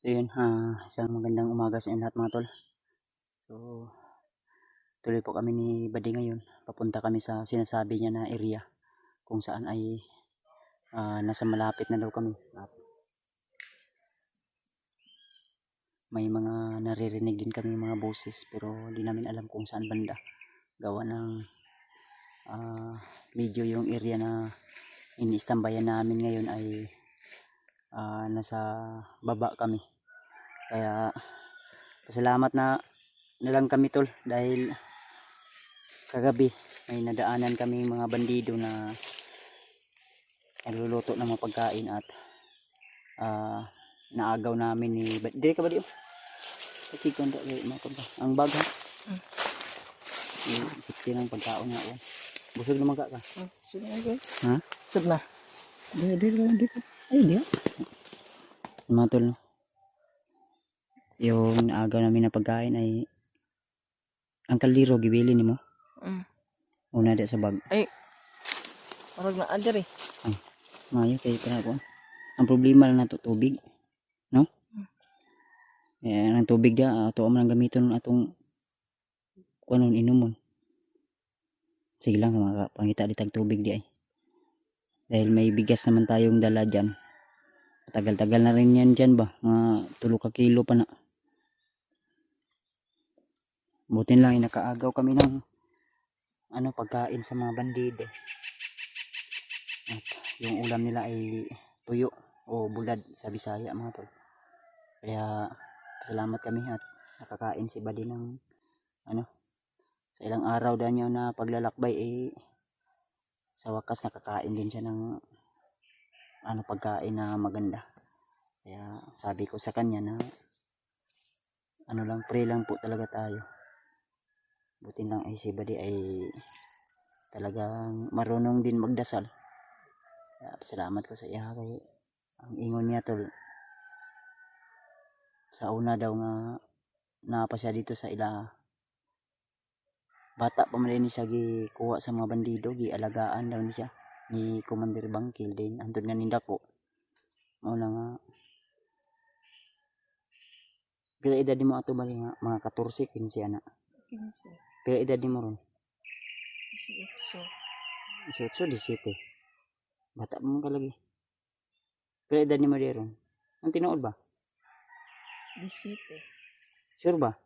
So yun, isang magandang umaga sa inyo lahat mga tol. So tuloy po kami ni Buddy ngayon. Papunta kami sa sinasabi niya na area kung saan ay nasa malapit na daw kami. At may mga naririnig din kami mga boses pero di namin alam kung saan banda. Gawa ng medyo yung area na ini-stambayan namin ngayon ay nasa baba kami. Kaya pasalamat na lang kami tol dahil kagabi may nadaanan kami mga bandido na nagluluto ng mga pagkain at naagaw namin ni dire ka ba diyo kasi kung ang bag ha sikti ng pagkaon nga yan busog naman ka Sige na okay. Ha? Sab na. Di ay di mga tol no? Yung naagaw namin na pagkain ay ang kaldero gibili ni mo una di sa bag Ay marag na adder eh. Ngayon kay panapon. Ang problema lang nato tubig, no? Ang tubig da ato man ang gamiton atong kunon inumon. Sige lang pangita di tag tubig di ay. Dahil may bigas naman tayong dala diyan. Tagal-tagal na rin yan diyan ba? Mga 3 kilo pa na. Butin lang nakaagaw kami ng pagkain sa mga bandido. At yung ulam nila ay tuyo o bulad sa Bisaya mga tol. Kaya salamat kami at nakakain si Buddy ng sa ilang araw daw niya na paglalakbay sa wakas nakakain din siya ng pagkain na maganda. Kaya sabi ko sa kanya na pray lang po talaga tayo. Butin lang ay si Buddy ay talagang marunong din magdasal. Kaya salamat ko sa iya kay ang ingon niya tol sa una daw nga napa siya dito sa ila bata pa man ni siya gikuha sa mga bandido gialagaan daw ni siya ni Commander Bangkil din andun nga nindako mao na nga pila edad mo ato bali nga mga 14 15 ana 15. pila edad mo ron 18. 17 bata mo ka lagi pila edad mo ron ang tinuod ba 17. sure ba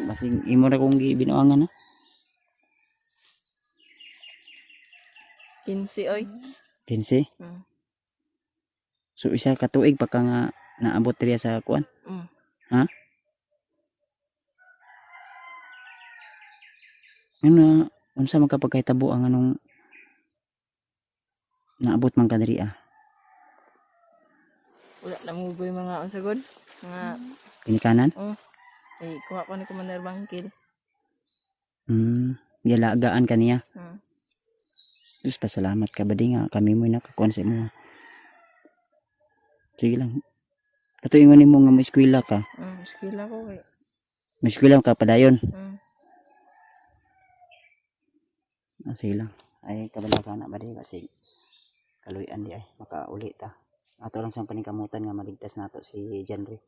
basig imo ra kong gibinuangan ha 15 oy. 15 so isa ka tuig pa ka nga naabot diriya sa kuan ha unsa man ka pagkahitabo ang anong naabot man ka diriya Wala na mo boy mga unsagod mga kinikanan ay kuha ko ni Commander Bangkil. Gialagaan ka niya terus pasalamat ka ba di nga kami mo nakakuan sa mo sige lang ato ingon nimo nga mo eskwela ka Eskwela ko kay may eskwela ka padayon sige lang ay kabala ka na ba di kasi kaluyan di ay makauli ta ato lang sa paningkamutan nga maligtas nato si Janry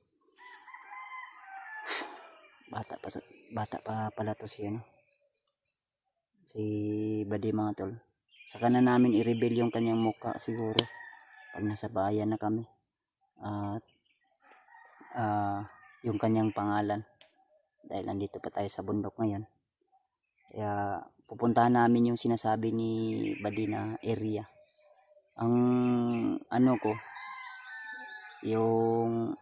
bata pa pala to si si Buddy mga tol saka na namin i-reveal yung kanyang muka siguro pag nasa bayan na kami at yung kanyang pangalan dahil nandito pa tayo sa bundok ngayon kaya pupuntahan namin yung sinasabi ni Buddy na area ang ko yung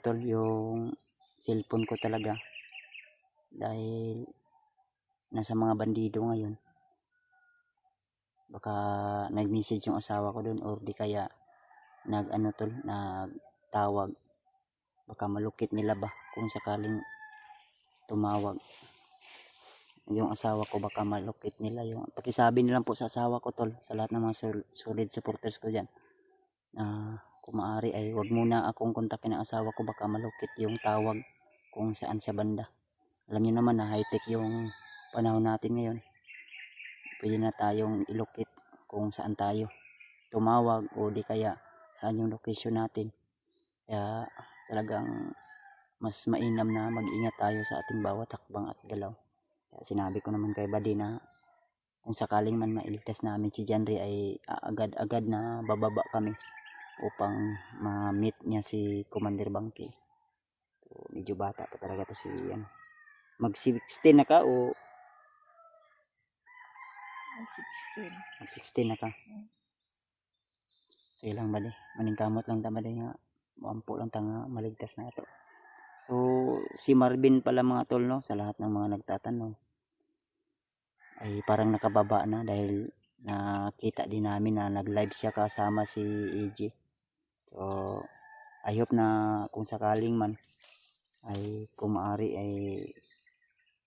tol yung cellphone ko talaga dahil nasa mga bandido ngayon baka nag-message yung asawa ko doon or di kaya nagtawag baka malukit nila ba kung sakaling tumawag yung asawa ko baka malukit nila yung pakisabi nilang po sa asawa ko tol sa lahat ng mga solid supporters ko dyan kung maaari ay wag muna akong kontakin ng asawa ko baka malukit yung tawag kung saan sa banda alam niyo naman na high tech yung panahon natin ngayon pwede na tayong ilukit kung saan tayo tumawag o di kaya saan yung location natin. Kaya talagang mas mainam na mag-ingat tayo sa ating bawat hakbang at galaw. Kaya sinabi ko naman kay Buddy na kung sakaling man mailigtas namin si Janry ay agad-agad na bababa kami upang ma-meet niya si Commander Bangkay. So, medyo bata pa talaga to si mag 16 na ka o 16. mag 16 na ka. So ilang Buddy, maningkamot lang tama din nga mampo lang tanga maligtas na ito. So si Marvin pala mga tol, no, sa lahat ng mga nagtatanong ay parang nakababa na dahil nakita din namin na nag-live siya kasama si EJ. So I hope na kung sakaling man ay kung maaari ay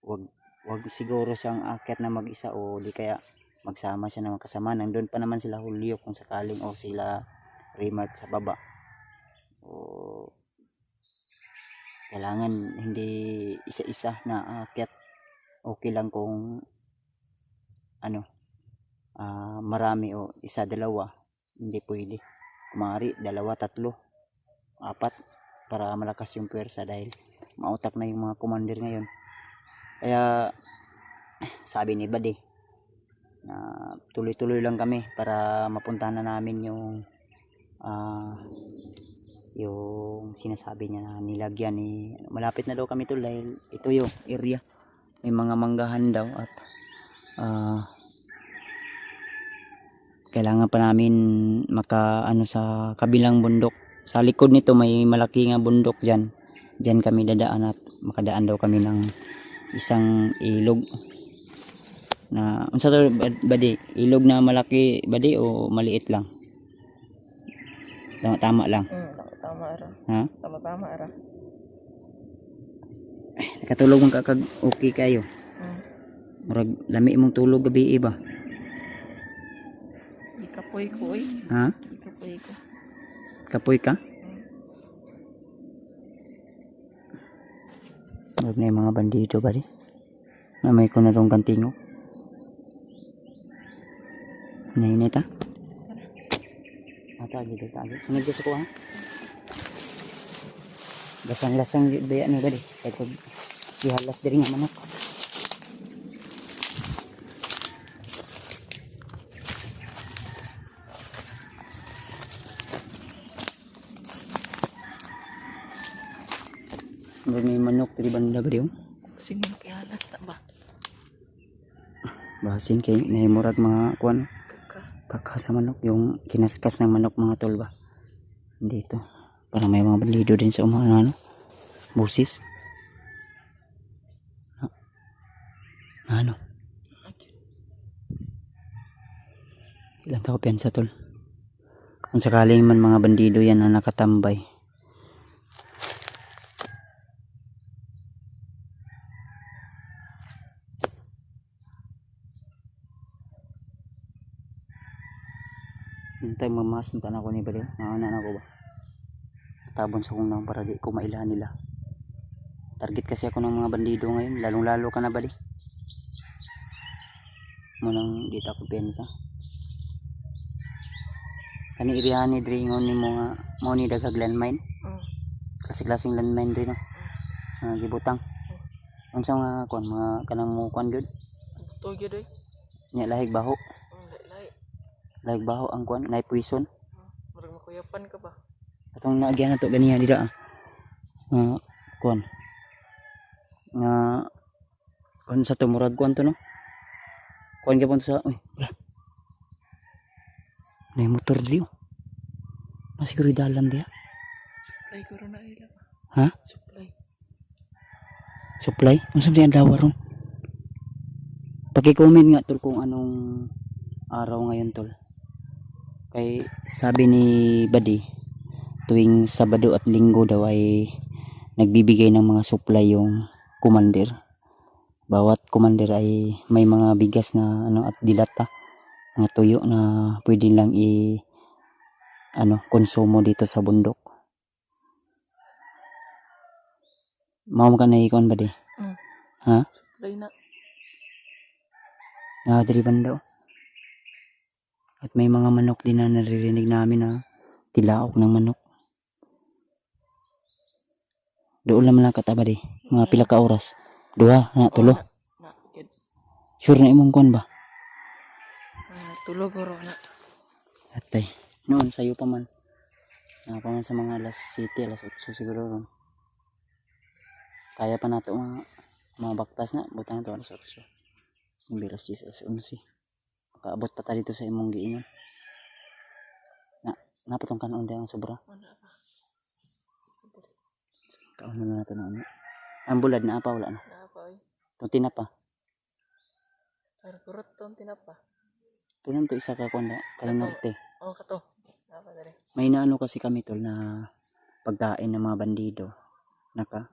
wag siguro siyang akyat na mag-isa o di kaya magsama siya ng kasama. Nandun pa naman sila Julio kung sakaling o sila Raymart sa baba. O kailangan hindi isa-isa na akyat. Okay lang kung marami o isa, dalawa. Hindi pwede. Kumari, dalawa, tatlo, apat para malakas yung pwersa dahil mautak na yung mga commander ngayon. Kaya sabi ni Buddy na tuloy-tuloy lang kami para mapuntahan na namin yung sinasabi niya na nilagyan ni malapit na daw kami to dahil ito yung area may mga manggahan daw at kailangan pa namin sa kabilang bundok. Sa likod nito may malaki nga bundok diyan kami dadaan at makadaan daw kami ng isang ilog na unsa to Buddy, ilog na malaki Buddy o maliit lang? Tama lang. Tama ra. Ha? Tama ra. Nakatulog man ka kag okay kayo. Murag lami mong tulog gabi ba? Ikapoy ko eh. Ha? Ikapoy ko. Kapoy ka? Huwag na yung mga bandido Buddy. Namay ko na rong kantingog. Nainit ha? Tagi. Sunod ko sa kuha. Lasang-lasang baya ni Buddy. Kaya ihalas diri nga manok. May manok diri banda Buddy. Kasi mo kihalas na ba? Bahasin kay nahimurag mga kuan. Kaka sa manok, yung kinaskas ng manok mga tol ba dito para may mga bandido din sa busis ilang tao piyansa tol kung sakaling man mga bandido yan na nakatambay. Yung tayo mamas ng tanak ko ni Baliw na ako ba tabon sa kong naong para di ko mailahan nila. Target kasi ako ng mga bandido ngayon, lalong lalo ka na Baliw munang di ta ko pensa kani irihan ni dringon ni mga mo ni daghag landmine klaseng landmine rin gibutang unsa nga kon mga kanang mo kon gyud to gyud nya lahig baho ang kuan nay poison murag makuyapan ka ba atong naagyan na to ganiya dira kuan nga kuan sa tumurag kuan to no kuan gyapon sa wala nay motor dili masiguro dalan dia supply ko ron na ila ha supply unsa man daw ron paki-comment nga tol kung anong araw ngayon tol. Kay sabi ni Buddy tuwing Sabado at Linggo daw ay nagbibigay ng mga supply yung commander. Bawat commander ay may mga bigas na at dilata, mga tuyo na pwede lang konsumo dito sa bundok. Mao ka na ikon Buddy? Ha? Supply na. Diri banda. At may mga manok din na naririnig namin na tilaok ng manok. Doon lang kataba di. Mga pila ka oras. Duha na tulo. Na, kid. Sure na imong kuan ba? Tulog oro na. Atay. Noon sayo pa man. Pa man sa mga alas 7, alas 8 siguro ron. Kaya pa nato mga baktas na. Butang to alas 8. Hindi alas 10, alas 11. Makaabot pa ta dito sa imong giingon. Napatong kanon day ang sobra. Wala pa. Kaon na nato na ano. Ang bulad na apa wala na. Na pa oy. Tunti na pa. Kurot ton tinapa. Punan to isa ka kuan da kay norte. Oh, kato. Na pa dere. May naano kasi kami tol na pagkain ng mga bandido. Naka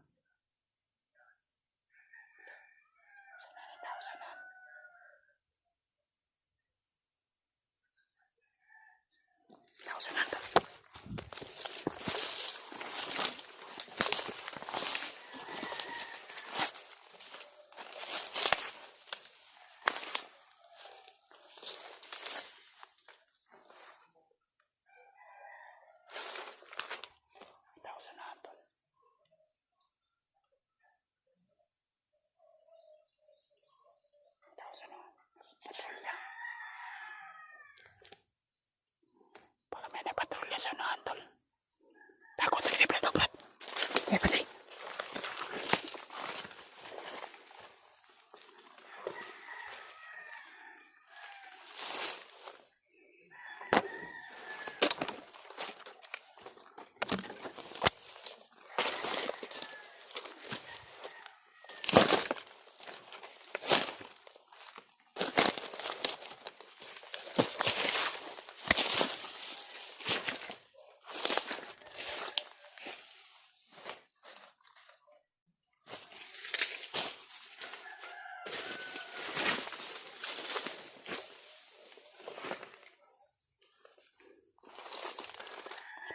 para may patrolya sa unahan tol. Takot na Brad. Eh pati.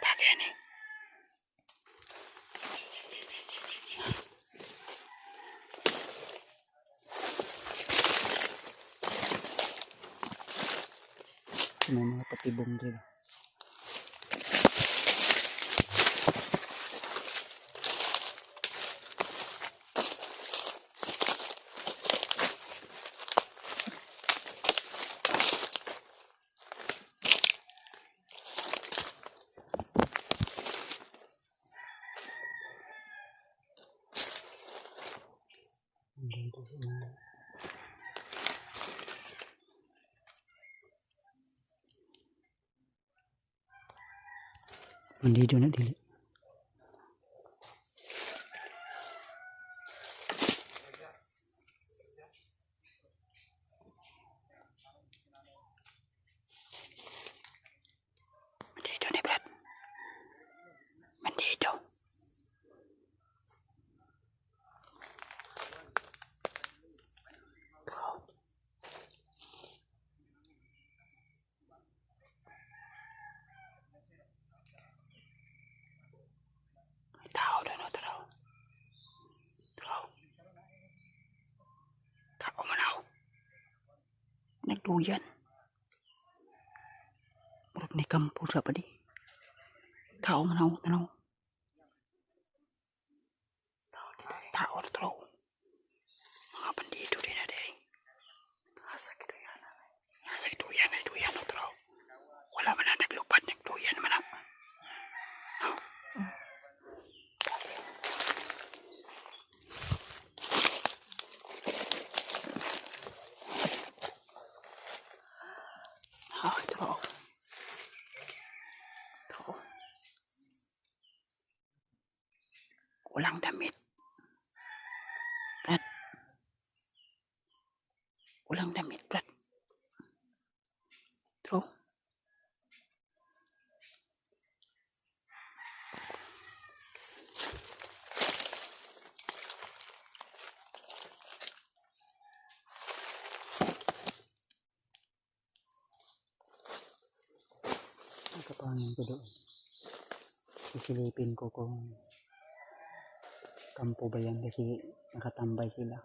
Bagay ni. May mga patibong dyan. Bandido na dili. Bandido ni Brad. Bandido. Tao doon o taraw. Taraw. Tao manaw. Nagduyan. Murag ni kampo sa pa di. Tao manaw. Tanaw. Tao taraw. Mga bandido din na day. Nasa kiduyan na. Nasa kiduyan na. Duyan o taraw. Wala man na naglupad. Nagduyan man na. Ito. Walang damit. Brad. Walang damit, Brad. True. Nakapangin ko doon. Sisilipin ko kung kampo ba yan kasi nakatambay sila.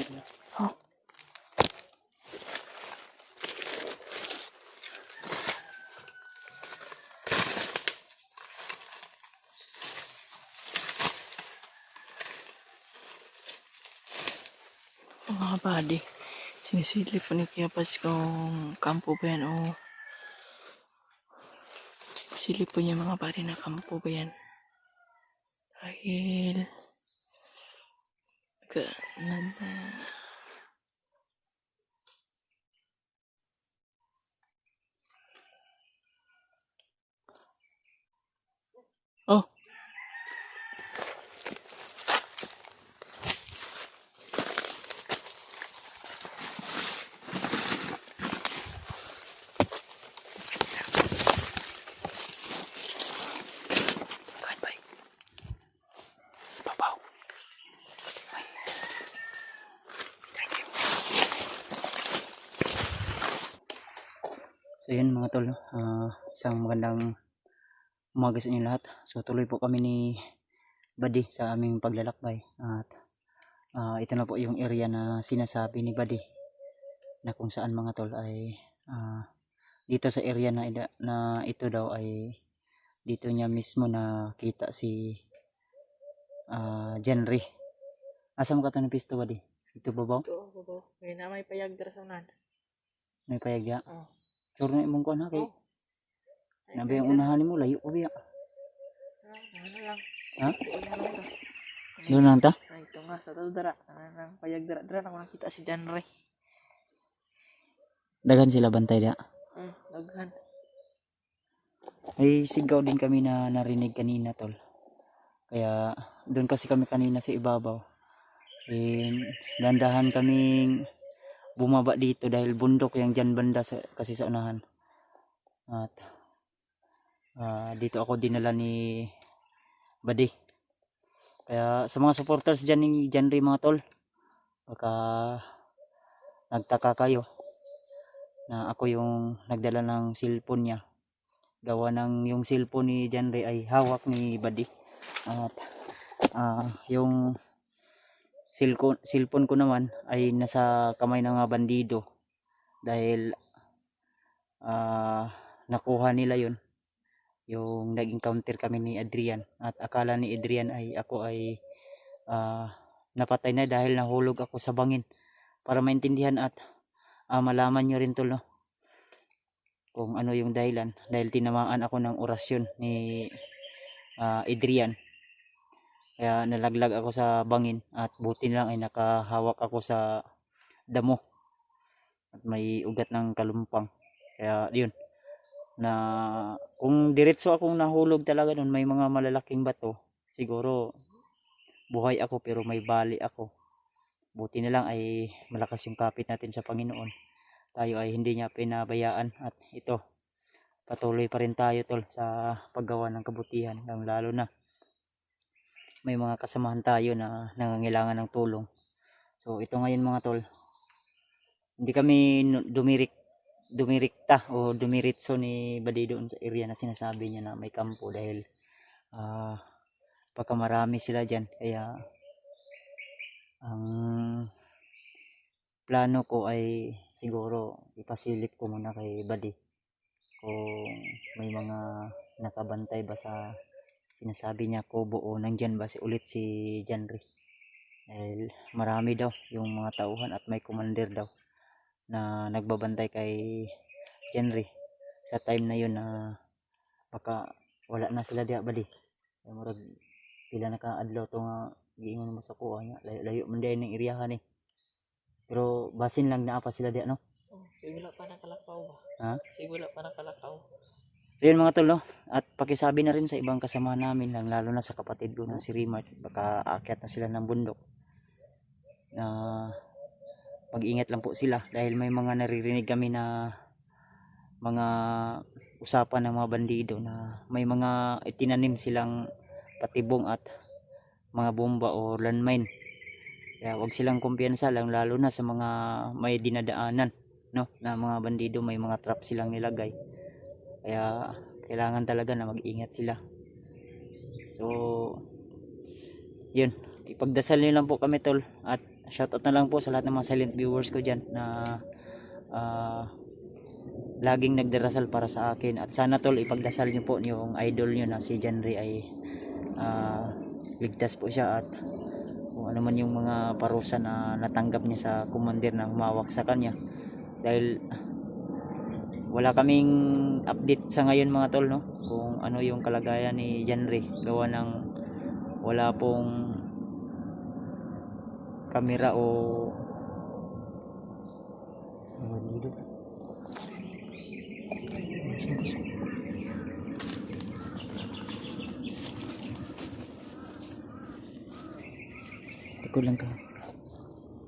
Oh. Mga buddy, sinisilip po ni Kiapas kung kampo ba yan o silip po niya mga buddy na kampo ba yan. Dahil nanda. Oh. Bye. Babaw. Ay. Thank you. So yun mga tol, isang magandang umaga sa inyo lahat. So tuloy po kami ni Buddy sa aming paglalakbay at ito na po yung area na sinasabi ni Buddy na kung saan mga tol ay dito sa area na ito daw ay dito niya mismo na kita si Jenry. Asa mo ka ito na pisto Buddy? Ito babaw? Ito, babaw. May na may payag dara sa unan. May payagya? Oh. Sure na imong ko na kay Oh. nabi yung unahan mo layo ko biya. Ano lang. Ha? Ano lang to. Doon lang ta? Ay, ito nga sa dara. Nang payag dara na nakita si Janre. Dagan sila bantay da. Daghan. May sigaw din kami na narinig kanina tol. Kaya doon kasi kami kanina sa ibabaw. Dandahan kaming bumaba dito dahil bundok yung dyan banda kasi sa unahan. At dito ako dinala ni Buddy. Kaya sa mga supporters dyan ni Janry mga tol, baka nagtaka kayo na ako yung nagdala ng cellphone niya. Gawa ng yung cellphone ni Janry ay hawak ni Buddy. At yung cellphone ko naman ay nasa kamay ng mga bandido dahil nakuha nila yun yung nag-encounter kami ni Adrian at akala ni Adrian ay ako ay napatay na dahil nahulog ako sa bangin. Para maintindihan at malaman nyo rin tol no, kung ano yung dahilan, dahil tinamaan ako ng orasyon ni Adrian. Kaya nalaglag ako sa bangin at buti lang ay nakahawak ako sa damo at may ugat ng kalumpang. Kaya yun, na kung diretso akong nahulog talaga nun, may mga malalaking bato, siguro buhay ako pero may bali ako. Buti na lang ay malakas yung kapit natin sa Panginoon. Tayo ay hindi niya pinabayaan at ito, patuloy pa rin tayo tol sa paggawa ng kabutihan, lalo na may mga kasamahan tayo na nangangailangan ng tulong. So ito ngayon mga tol, hindi kami dumirikta o dumiritso ni Buddy doon sa area na sinasabi niya na may kampo dahil pagka marami sila dyan. Kaya ang plano ko ay siguro ipasilip ko muna kay Buddy kung may mga nakabantay ba sa sinasabi niya kubo o nandyan ba ulit si Janry. Dahil marami daw yung mga tauhan at may commander daw na nagbabantay kay Janry sa time na yun na baka wala na sila diya Buddy. Kaya murag pila nakaadlaw to nga giingon mo sa kuha niya layo man din ng iriyahan eh. Pero basin lang na apa sila diya no. Sigula pa nakalakaw ba? Ha? Sigula pa nakalakaw. So yun mga tol no? At pakisabi na rin sa ibang kasama namin lalo na sa kapatid ko na si Rimart, baka aakyat na sila ng bundok na mag-ingat lang po sila dahil may mga naririnig kami na mga usapan ng mga bandido na may mga itinanim silang patibong at mga bomba o landmine. Kaya wag silang kumpiyansa lalo na sa mga may dinadaanan no, na mga bandido, may mga trap silang nilagay. Kaya kailangan talaga na mag-ingat sila. So yun, ipagdasal niyo lang po kami tol at shoutout na lang po sa lahat ng mga silent viewers ko dyan na laging nagdarasal para sa akin. At sana tol, ipagdasal nyo po yung idol nyo na si John Ray ay ligtas po siya, at kung ano man yung mga parusa na natanggap niya sa commander na humawak sa kanya. Dahil wala kaming update sa ngayon mga tol, no, kung ano yung kalagayan ni John Ray, gawa ng wala pong kamera o dito. Likod lang ka.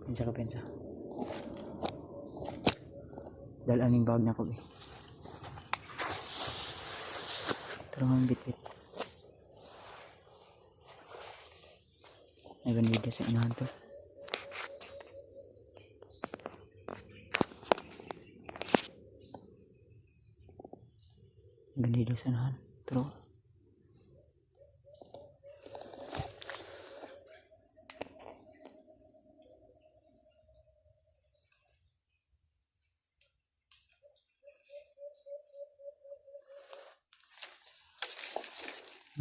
Pensa ka, pensa. Dahil aning bag na ko eh. Tarungan bit-bit. May bandido sa unahan to. Bandido sa unahan. Pero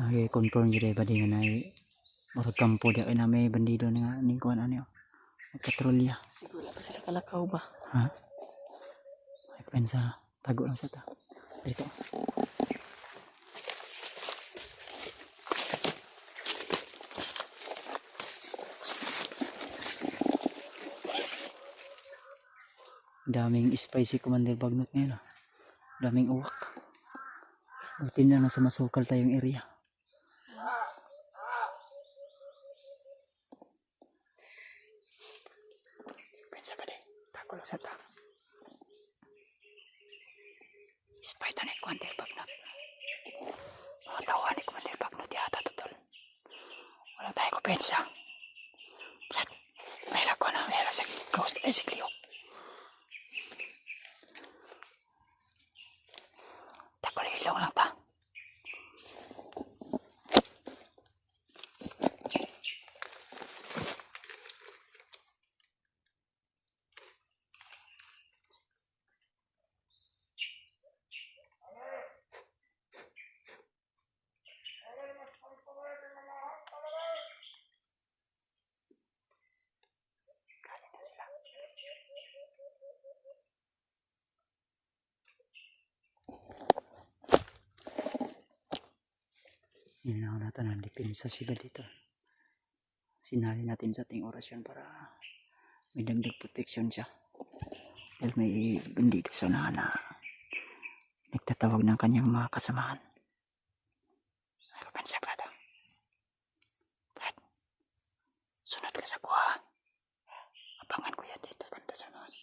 nag-confirm yun ba din na marag kampo di na may bandido na nga ning kuhan ano patrolya. Siguro pa sila kalakaw ba? Ha? Ay pensa tago lang sa ta. Dito. Daming spicy commander bagnot ngayon ah. Daming uwak. Buti na nasa masukal tayong area. Pensa ba din? Tago lang sa ta. Spider ni commander bagnot. Mga tawa ni commander bagnot yata totoo. Wala tayo ko pensa. Brad, may lako na. May sa ghost ay si Cleo. Ilong lang ta. Galing na sila. Yun lang natin ang depensa sila dito. Sinali natin sa ating orasyon para may dagdag protection siya. Dahil may bandido sa unahan na nagtatawag ng kanyang mga kasamahan. Ano ba siya, Brad? Brad, sunod ka sa kuha. Abangan ko yan dito banda sa unahan.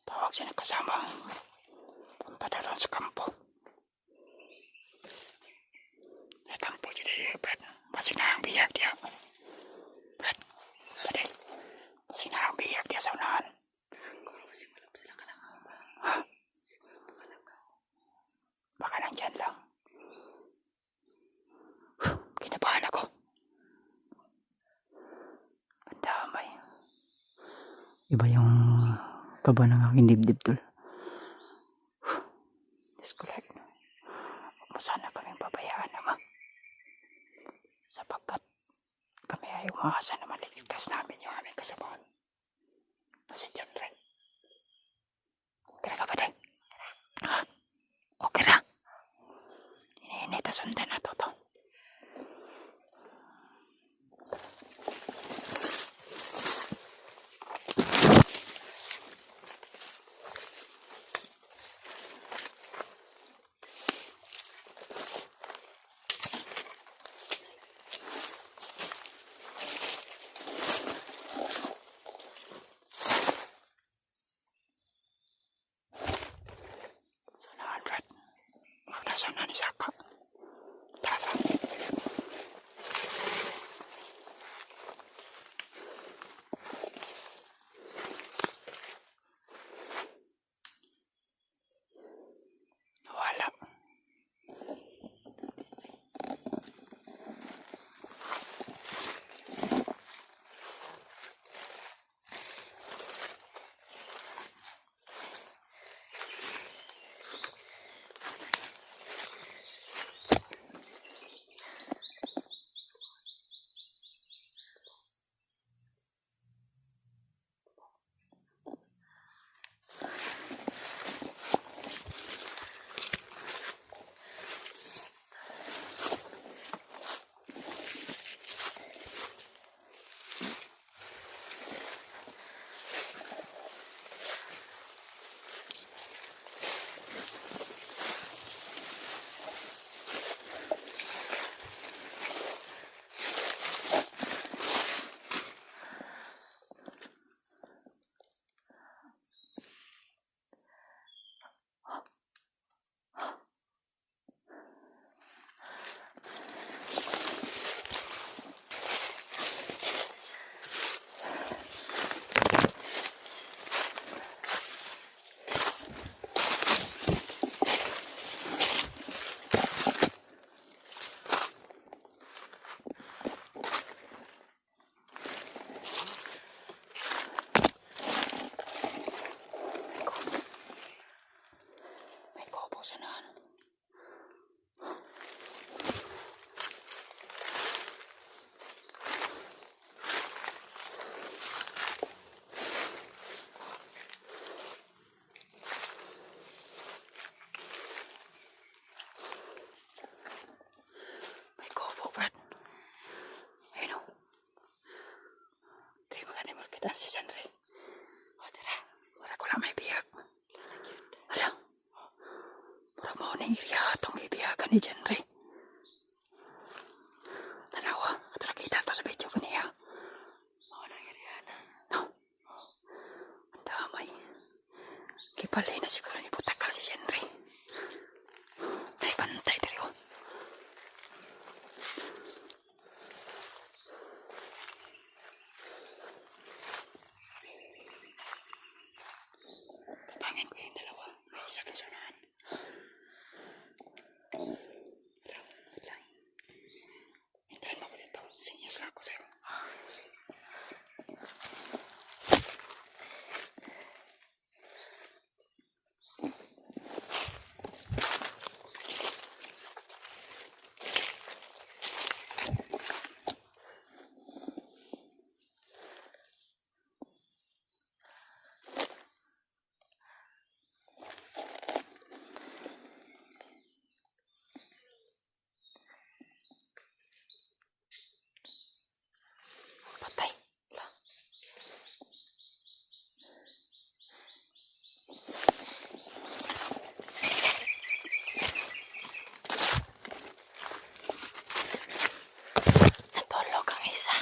Tawag siya ng kasama. Punta na doon sa kampo. Natampo siya dito, Brad. Masing na ang biyak dia. Brad, adik. Masing na ang biyak dia sa unahan. Masing wala pa sila kalakaw ba? Ha? Masing wala pa kalakaw. Baka nandyan lang. Kinabahan ako. Ang damay. Iba yung kaba ng aking dibdib tol. Disconnect na. Huwag mo sana kaming pabayaan naman. Sapagkat kami ay umasa na maliligtas namin yung aming kasabahan. Na si John Ray. Okay ka ba din? Ha? Okay na. Iniinita sundan na to. Dan si Janre. O tara, mura ko lang may biyag. Alam, mura mo na iriya itong ibiyagan ni Janre. Tanawa, nakita ito sa video ko niya. Oo na iriya na. No. Ang damay. Kipalay na siguro ni Butakal si Janre. Naibantay dari ko. Kapangin ko yung dalawa. May isa ka sunahan. Hintayin mo ko dito. Sinyas lang ako sa'yo. Patay. Natulog ang isa.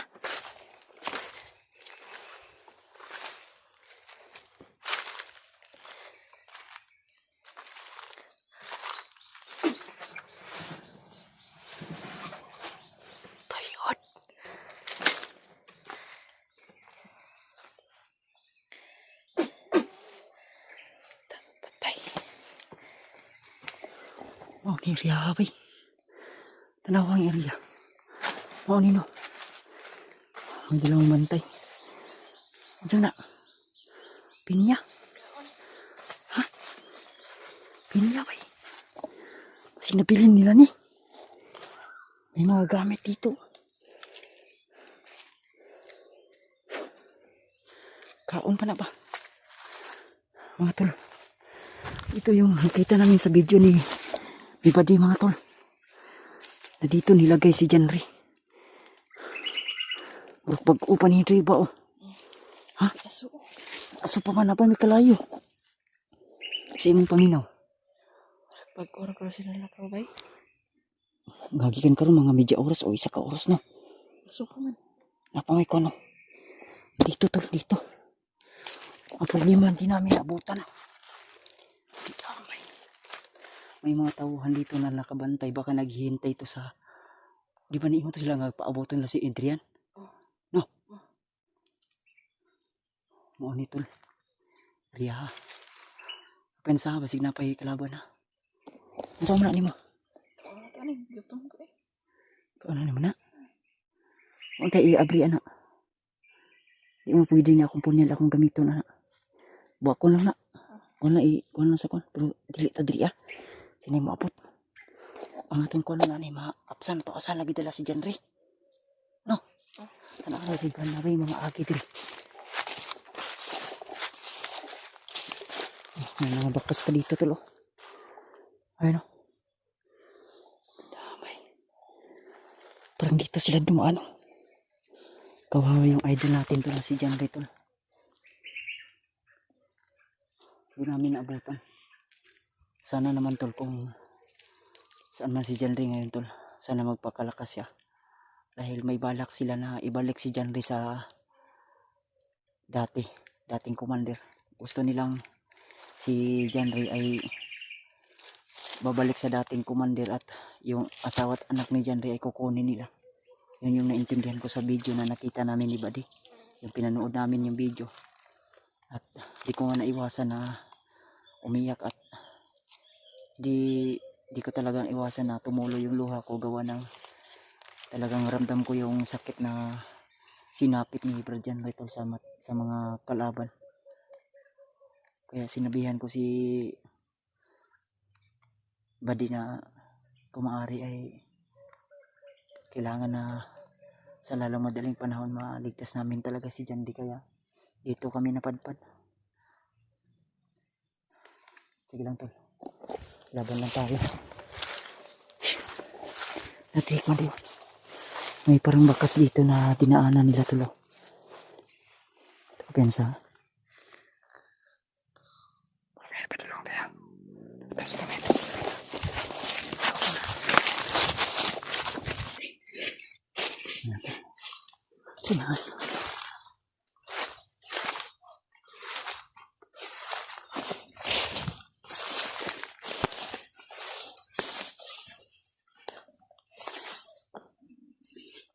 Tuyod. Patay. Oh, ni area bay. Tanawa ang area. Oh, nino. May dalawang bantay. Diyan na. Pinya. Ha? Pinya bay. Kasi nabilin nila ni. May mga gamit dito. Kaon pa na ba? Mga tol. Ito yung nakita namin sa video ni Buddy mga tol. Na dito nilagay si Janre. Pag-upan ni Riba oh. Ha? Aso pa man na ba may kalayo? Sa imong paminaw. Pag-ora ko sila lakaw bay. Gagikan ka rin mga medya oras o isa ka oras no. Aso pa man. Napamay ko no. Dito tol, dito. Ang problema hindi namin abutan. May mga tauhan dito na nakabantay. Baka naghihintay to sa... Di ba niingon to sila nga paabutan na si Adrian? No? Mo ni tol. Riya. Pensa basig na pa kalaban na. Unsa man ni mo? Tani, gutom ko eh. Ano naman na? Huwag tayo i-abri anak. Di mo pwede na akong punyal akong gamiton anak. Buwa ko lang na. Kuha lang sa kon. Pero dili ta dili ah. Sinay mo apot. Ang atong kuha na ni ma-apsan to. Asan lagi dala si Janre? No? Ano ka riban na ba yung mga agi dili? May mga bakas pa dito tulo. Ayun o. Damay. Parang dito sila dumaan o. Kawawa yung idol natin doon na si Janre tol. Hindi namin naabutan. Sana naman tol kung saan man si Janre ngayon tol. Sana magpakalakas siya. Dahil may balak sila na ibalik si Janre sa dating commander. Gusto nilang si Janre ay babalik sa dating commander at yung asawa at anak ni Janre ay kukunin nila. Yun yung naintindihan ko sa video na nakita namin ni Buddy. Yung pinanood namin yung video. At di ko nga naiwasan na umiyak at di ko talagang iwasan na tumulo yung luha ko gawa ng talagang ramdam ko yung sakit na sinapit ni Brad Janre tol sa mga kalaban. Kaya sinabihan ko si Buddy na kung maaari ay kailangan na sa lalong madaling panahon maligtas namin talaga si Janre, kaya dito kami napadpad. Sige lang tol, laban lang tayo. Natrik mo din. May parang bakas dito na dinaanan nila tulo. Pensa. Patulong tayo. Tapos kumitas. Kailangan.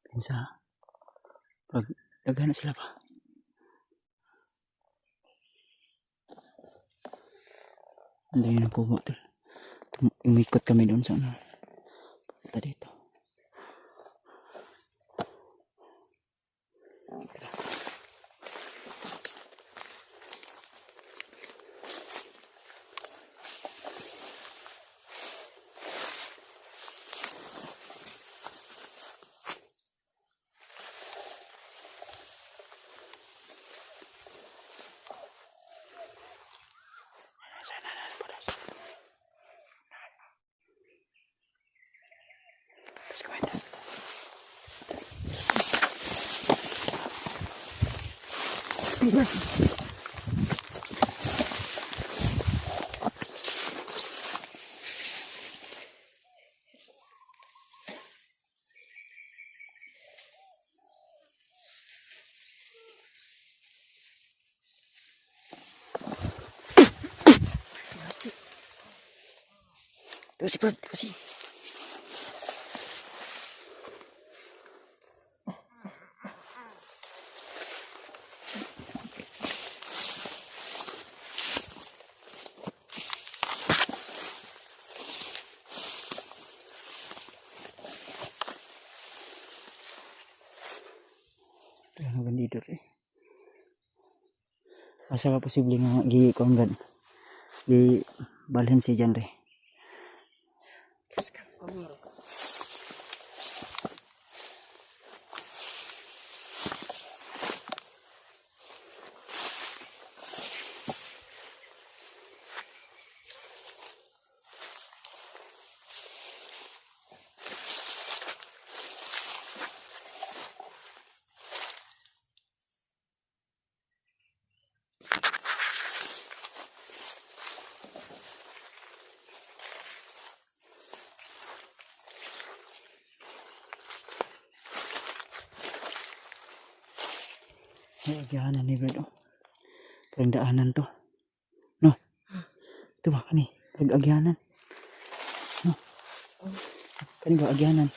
Pensa. Pag naghanap sila pa. Ando yun ang kubo tol. Umikot kami doon sa ano. Punta dito. Sana na pala siya. Let's go ahead. Tuh si Brad, kasih. Ang bandido eh. Asa ka posible nga gi ko ang di balhin si Jan re. Ay, agyanan ni Brad oh. Parang daanan to. No. Ito ba kani? Parang agyanan. No. Kani ba agyanan?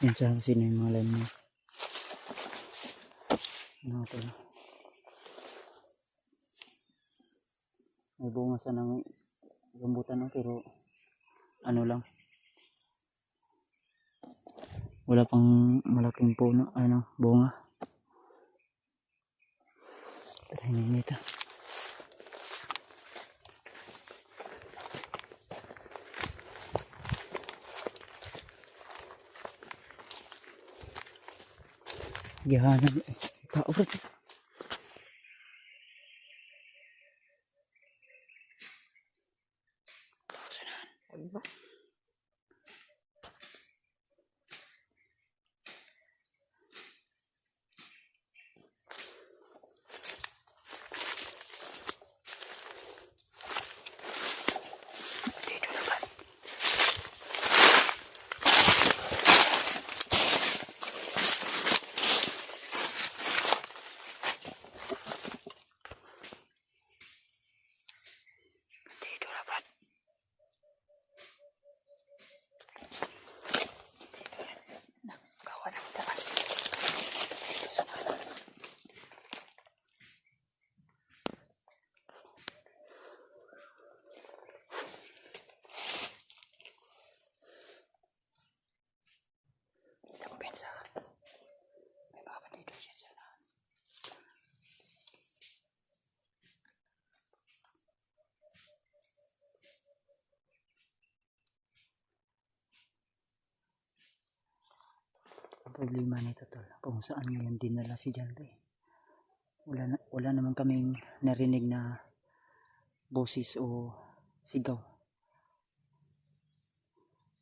Yan sa sino yung mga line mo. Ano ito? May bunga sa ng rambutan no, pero ano lang. Wala pang malaking puno, ano, bunga. Tara, hinimita. Gihanan eh. Tao bro. problema nito tol, kung saan ngayon dinala si John Ray. Wala naman kaming narinig na boses o sigaw.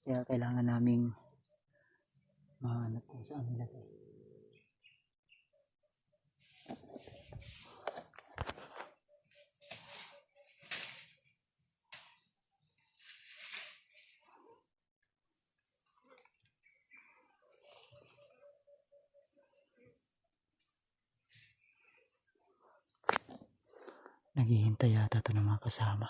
Kaya kailangan naming mahanap kung saan nilagay. Naghihintay yata ito ng mga kasama.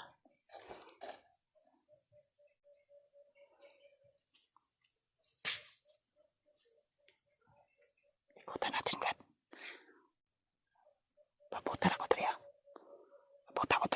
Ikutan natin, Brad. Paputar ako, Tria. Paputar ko.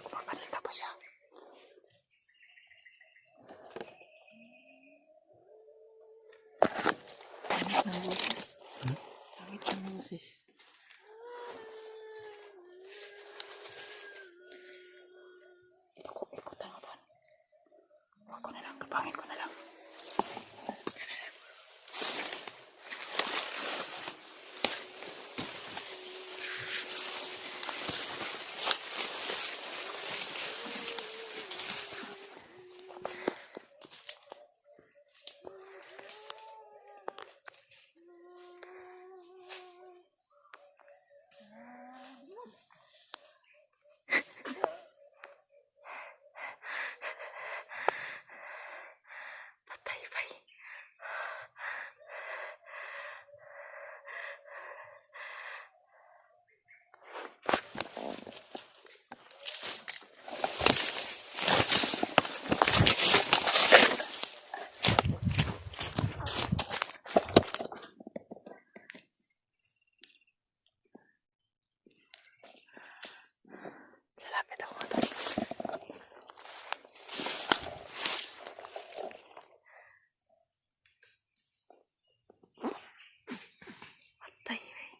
Kumakanita pa siya. Langit ng boses. Langit ng boses. Ikutan ko doon. Huwag ko na lang, kapangin ko na lang. Patay pa eh. Lalapit ako doon. Patay pa eh.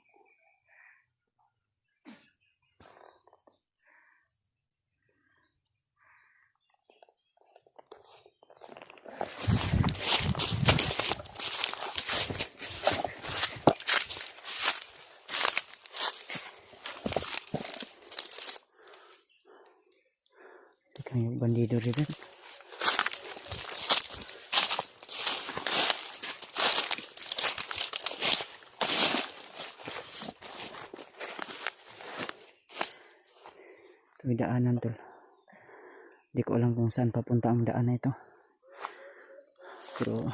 Ito yung bandido rin. Ito yung daanan tol. Hindi ko alam kung saan papunta ang daan na ito. Pero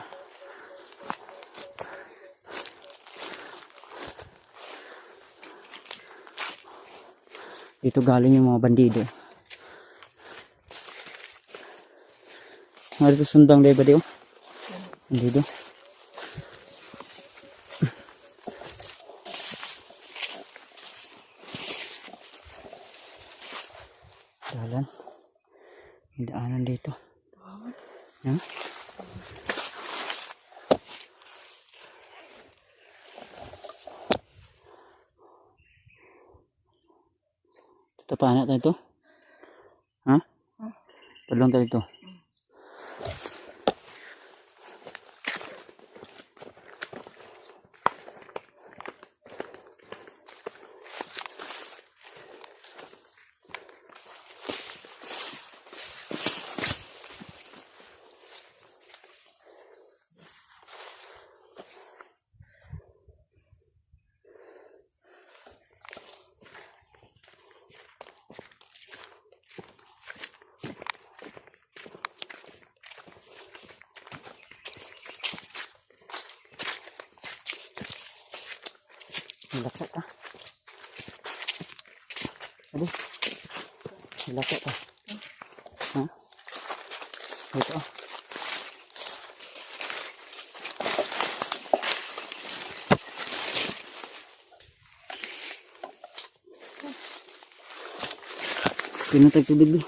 dito galing yung mga bandido. Nga dito sundang dahil ba di oh? Bandido. Dalan. May daanan dito. Ha? Tapahan natin ito. Ha? Padulong tayo ito. Laksa ka. Adi. Laksa ka. Ha? Ito. Pinatay tubig ba?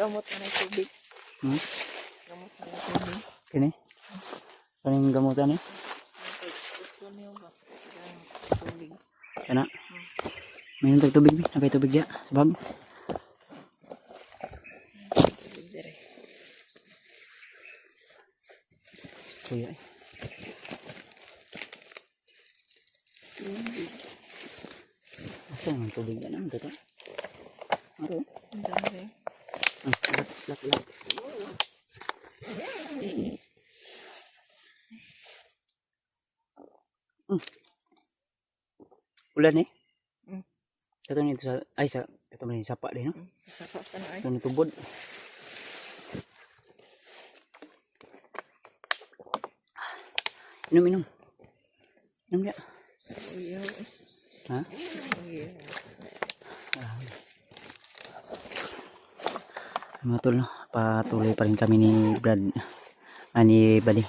Gamot na ng tubig. Hmm? Gamot na ng tubig. Kini? Kaning gamutan eh? Gusto niyo ba? Tubig. Kana? May nantag tubig ba? Napay tubig dya? Sabag? Tubig dire. Kuya eh. Tubig. Asa yung tubig na naman dito? Ano? Ang dami. Lak. Ulan eh? Mm. Ito nito sa, ay sa, ito na yung sapa din no? Sapa pa na ay. Ito na tubod. Inom. Inom niya. Uyaw. Ha? Uyaw. Mga tol, no? Patuloy pa rin kami ni Brad, ni Buddy.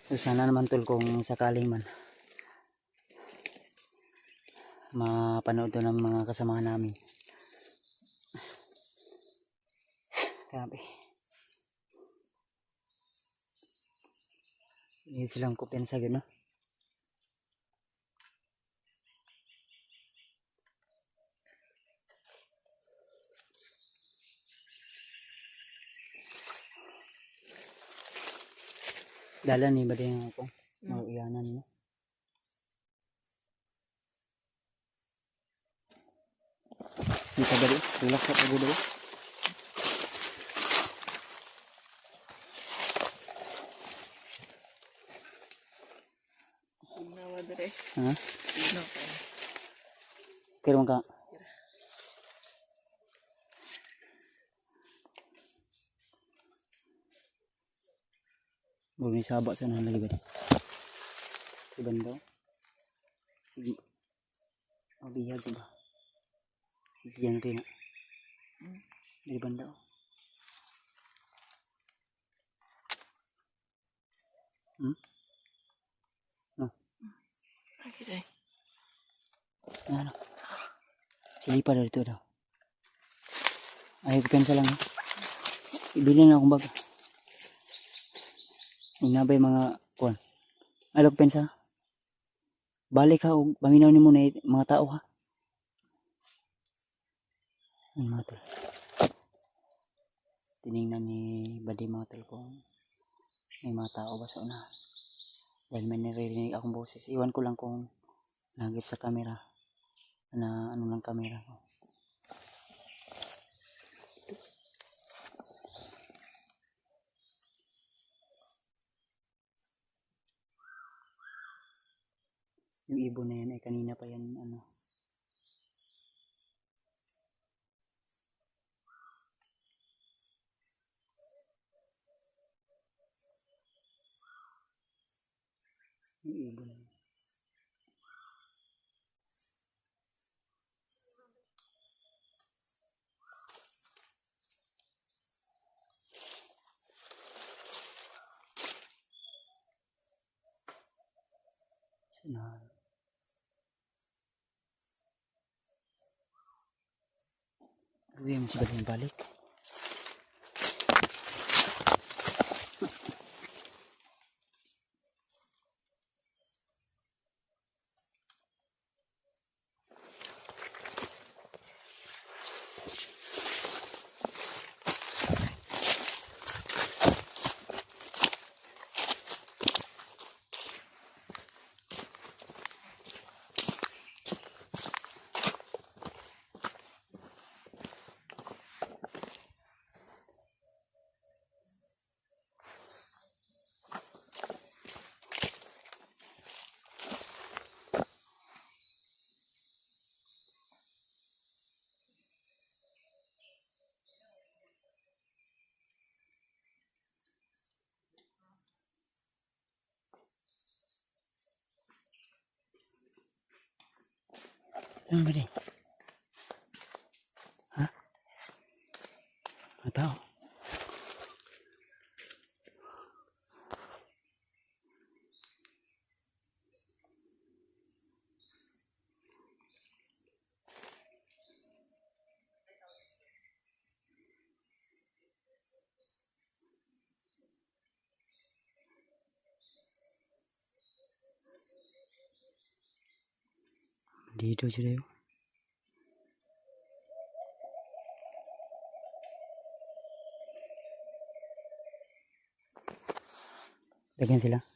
So, sana naman tol kung sakaling man mapanood to ng mga kasamahan namin. Grabe. Hindi silang kumpiyansa yun, no? Dala ni ba din ako? Mag-iyanan mo. Hindi ka dali? Relax ka pag dali? Nawa dire. Ha? No. Kira mo ka? Bumi sabak sana lagi ba di? Iban daw? Sige. Mabihag ba? Sige yan rin na. Iban daw? No? Lagi dire. Ano? Silipa daw dito daw. Ayaw ko pensa lang. Ibili na akong bago. Inabay mga kuwan. Ayaw ko pensa. Balik ha. Paminaw ni mo na mga tao ha. Ano mga tol. Tinignan ni Buddy mga tol kung may mga tao ba sa unahan. Dahil may naririnig akong boses. Iwan ko lang kung nagip sa camera. Na ano lang camera ko. Yung ibon na yan ay kanina pa yan ano. Yung ibon na yan. Sinahan. Uwi mo si Buddy balik. Ano ba di? Ha? Mga tao. Dito sila yun. Lagyan sila.